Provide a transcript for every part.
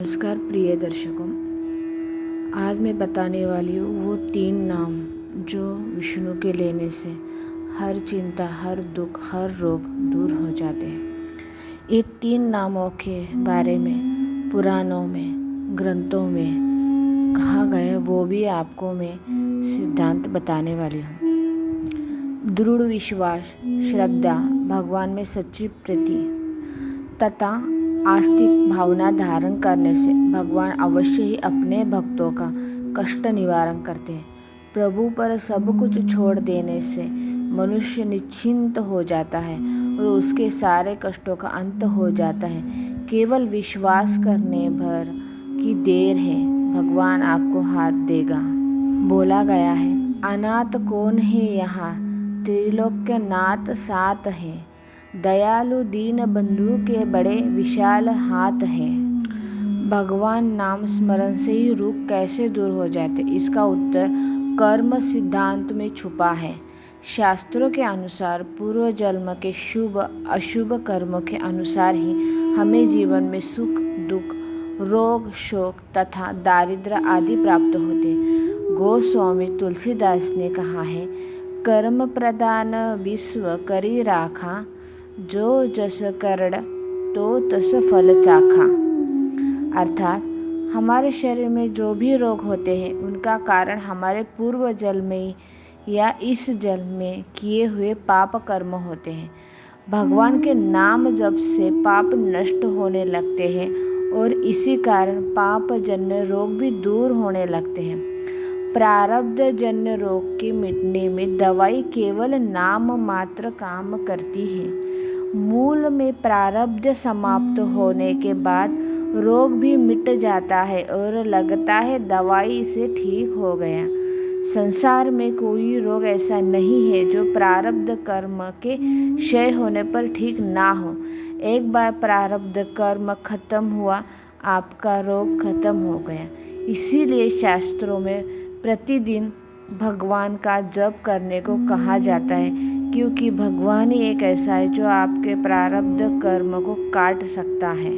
नमस्कार प्रिय दर्शकों, आज मैं बताने वाली हूँ वो 3 नाम जो विष्णु के लेने से हर चिंता, हर दुख, हर रोग दूर हो जाते हैं। ये 3 नामों के बारे में पुराणों में, ग्रंथों में कहा गया है, वो भी आपको मैं सिद्धांत बताने वाली हूँ। दृढ़ विश्वास, श्रद्धा, भगवान में सच्ची प्रीति तथा आस्तिक भावना धारण करने से भगवान अवश्य ही अपने भक्तों का कष्ट निवारण करते हैं। प्रभु पर सब कुछ छोड़ देने से मनुष्य निश्चिंत हो जाता है और उसके सारे कष्टों का अंत हो जाता है। केवल विश्वास करने भर की देर है, भगवान आपको हाथ देगा। बोला गया है, अनाथ कौन है यहाँ, त्रिलोक्यनाथ साथ है, दयालु दीन बंधु के बड़े विशाल हाथ हैं। भगवान नाम स्मरण से ही रोग कैसे दूर हो जाते, इसका उत्तर कर्म सिद्धांत में छुपा है। शास्त्रों के अनुसार पूर्व जन्म के शुभ अशुभ कर्मों के अनुसार ही हमें जीवन में सुख दुख, रोग शोक तथा दारिद्र्य आदि प्राप्त होते। गोस्वामी तुलसीदास ने कहा है, कर्म प्रधान विश्व करी राखा, जो जस करड़ तो तस फल चाखा। अर्थात हमारे शरीर में जो भी रोग होते हैं उनका कारण हमारे पूर्व जन्म में या इस जन्म में किए हुए पाप कर्म होते हैं। भगवान के नाम जप से पाप नष्ट होने लगते हैं और इसी कारण पाप जन्य रोग भी दूर होने लगते हैं। प्रारब्ध जन्य रोग के मिटने में दवाई केवल नाम मात्र काम करती है। मूल में प्रारब्ध समाप्त होने के बाद रोग भी मिट जाता है और लगता है दवाई से ठीक हो गया। संसार में कोई रोग ऐसा नहीं है जो प्रारब्ध कर्म के क्षय होने पर ठीक ना हो। एक बार प्रारब्ध कर्म खत्म हुआ, आपका रोग खत्म हो गया। इसीलिए शास्त्रों में प्रतिदिन भगवान का जप करने को कहा जाता है, क्योंकि भगवान ही एक ऐसा है जो आपके प्रारब्ध कर्म को काट सकता है।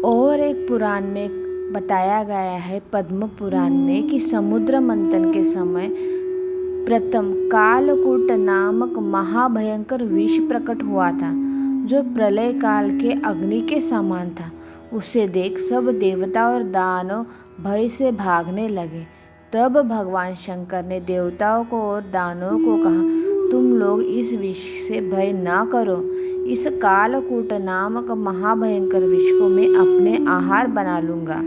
और एक पुराण में बताया गया है, पद्म पुराण में, कि समुद्र मंथन के समय प्रथम कालकूट नामक महाभयंकर विष प्रकट हुआ था, जो प्रलय काल के अग्नि के समान था। उसे देख सब देवता और दानव भय से भागने लगे। तब भगवान शंकर ने देवताओं को और दानवों को कहा, तुम लोग इस विष से भय न करो। इस कालकूट नामक महाभयंकर विष को मैं अपने आहार बना लूँगा।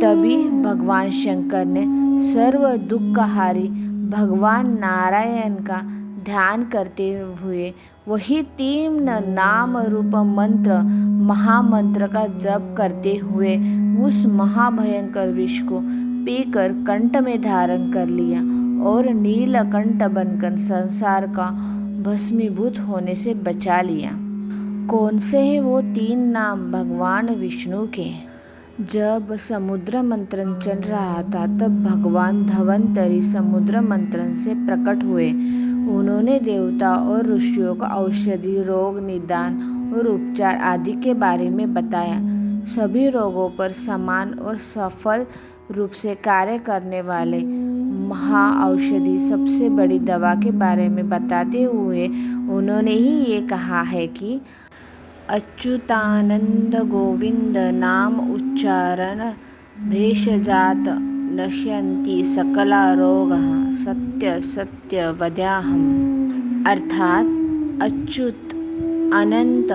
तभी भगवान शंकर ने सर्व दुखहारी भगवान नारायण का ध्यान करते हुए वही 3 नाम रूप मंत्र महामंत्र का जप करते हुए उस महाभयंकर विष को पीकर कंठ में धारण कर लिया और नीलकंठ बनकर संसार का भस्मीभूत होने से बचा लिया। कौन से हैं वो 3 नाम भगवान विष्णु के? जब समुद्र मंथन चल रहा था तब भगवान धन्वंतरी समुद्र मंथन से प्रकट हुए। उन्होंने देवता और ऋषियों को औषधि, रोग निदान और उपचार आदि के बारे में बताया। सभी रोगों पर समान और सफल रूप से कार्य करने वाले महाऔषधि, सबसे बड़ी दवा के बारे में बताते हुए उन्होंने ही ये कहा है कि अच्युतानंद गोविंद नाम उच्चारण भेषजात नश्यन्ति सकला रोगः सत्य सत्य वदाहम्। अर्थात अच्युत, अनंत,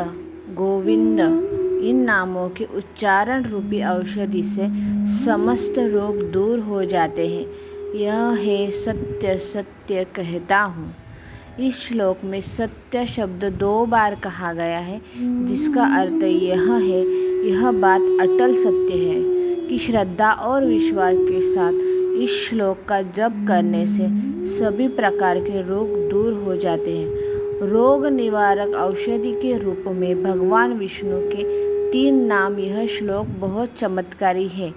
गोविंद इन नामों के उच्चारण रूपी औषधि से समस्त रोग दूर हो जाते हैं। यह है सत्य सत्य कहता हूँ। इस श्लोक में सत्य शब्द 2 बार कहा गया है, जिसका अर्थ यह है, यह बात अटल सत्य है कि श्रद्धा और विश्वास के साथ इस श्लोक का जप करने से सभी प्रकार के रोग दूर हो जाते हैं। रोग निवारक औषधि के रूप में भगवान विष्णु के 3 नाम, यह श्लोक बहुत चमत्कारी है।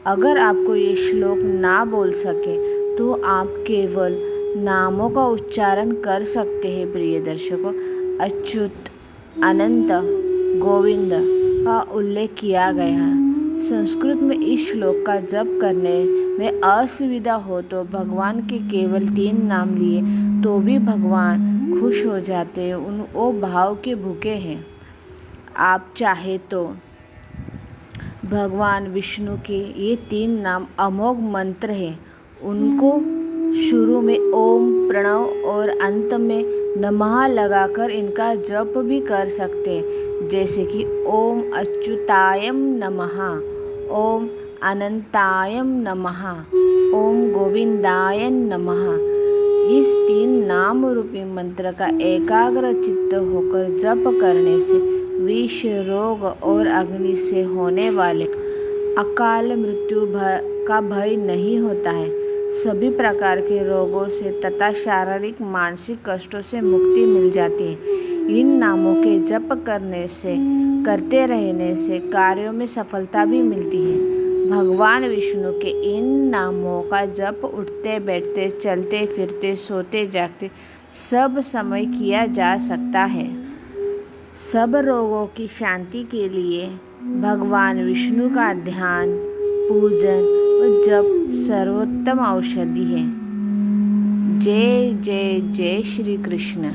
अगर आपको ये श्लोक ना बोल सके तो आप केवल नामों का उच्चारण कर सकते हैं। प्रिय दर्शकों, अच्युत, अनंत, गोविंद का उल्लेख किया गया है। संस्कृत में इस श्लोक का जप करने में असुविधा हो तो भगवान के केवल 3 नाम लिए तो भी भगवान खुश हो जाते हैं। वो भाव के भूखे हैं। आप चाहे तो भगवान विष्णु के ये 3 नाम अमोघ मंत्र हैं। उनको शुरू में ओम, प्रणव और अंत में नमः लगाकर इनका जप भी कर सकते हैं, जैसे कि ओम अच्युताय नमः, ओम अनंताय नमः, ओम गोविंदाय नमः। इस 3 नाम रूपी मंत्र का एकाग्र चित्त होकर जप करने से विष, रोग और अग्नि से होने वाले अकाल मृत्यु का भय नहीं होता है। सभी प्रकार के रोगों से तथा शारीरिक मानसिक कष्टों से मुक्ति मिल जाती है। इन नामों के जप करते रहने से कार्यों में सफलता भी मिलती है। भगवान विष्णु के इन नामों का जप उठते बैठते, चलते फिरते, सोते जागते सब समय किया जा सकता है। सब रोगों की शांति के लिए भगवान विष्णु का ध्यान, पूजन और जप सर्वोत्तम औषधि है। जय जय जय श्री कृष्ण।